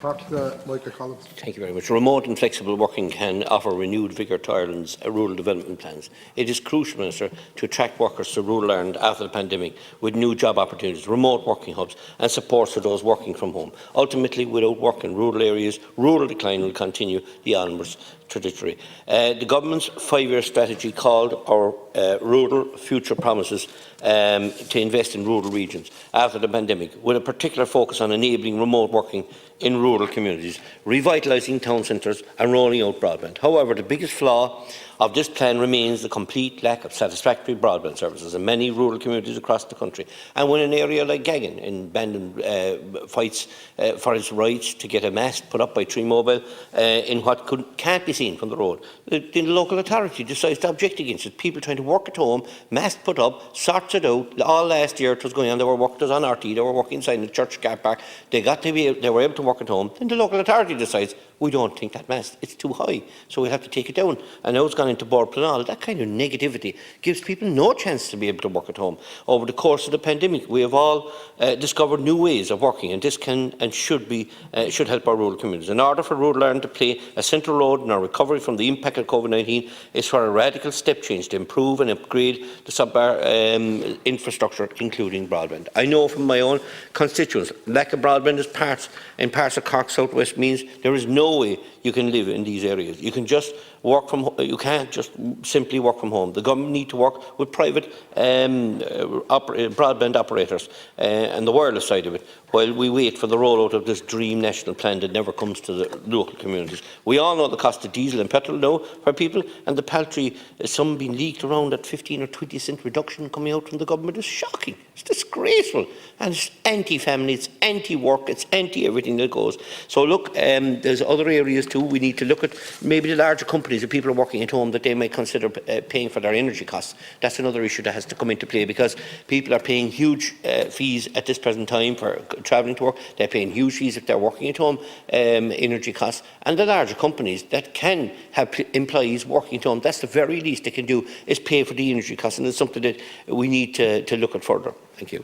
Michael Collins. Thank you very much. Remote and flexible working can offer renewed vigour to Ireland's rural development plans. It is crucial, Minister, to attract workers to rural Ireland after the pandemic with new job opportunities, remote working hubs and support for those working from home. Ultimately, without work in rural areas, rural decline will continue the onwards trajectory. The Government's 5-year strategy called our Rural Future Promises to invest in rural regions after the pandemic, with a particular focus on enabling remote working in rural communities, revitalising town centres and rolling out broadband. However, the biggest flaw of this plan remains the complete lack of satisfactory broadband services in many rural communities across the country. And when an area like Gagan in Bandon fights for its rights to get a mast put up by Tree Mobile in what can't be seen from the road, the local authority decides to object against it. People trying to work at home, mast put up, sorts it out. All last year it was going on. There were workers on RT, they were working inside the church car park. They were able to work at home. Then the local authority decides, we don't think that mast, it's too high, so we have to take it down. And now it's gone into Bord Planal. That kind of negativity gives people no chance to be able to work at home. Over the course of the pandemic, we have all discovered new ways of working, and this can and should help our rural communities. In order for rural Ireland to play a central role in our recovery from the impact of COVID-19, is for a radical step change to improve and upgrade the sub-bar infrastructure, including broadband. I know from my own constituents, lack of broadband in parts of Cork South West means there is no way you can live in these areas. You can just work from. You can't just simply work from home. The government need to work with private broadband operators and the wireless side of it, while we wait for the rollout of this dream national plan that never comes to the local communities. We all know the cost of diesel and petrol now for people, and the paltry some being leaked around at 15 or 20 cent reduction coming out from the government is shocking. It's disgraceful, and it's anti-family, it's anti-work, it's anti-everything that goes. So look, there's other areas too. We need to look at maybe the larger companies, if people are working at home, that they might consider paying for their energy costs. That's another issue that has to come into play, because people are paying huge fees at this present time for travelling to work. They're paying huge fees if they're working at home, energy costs. And the larger companies that can have employees working at home, that's the very least they can do, is pay for the energy costs, and it's something that we need to look at further. Thank you.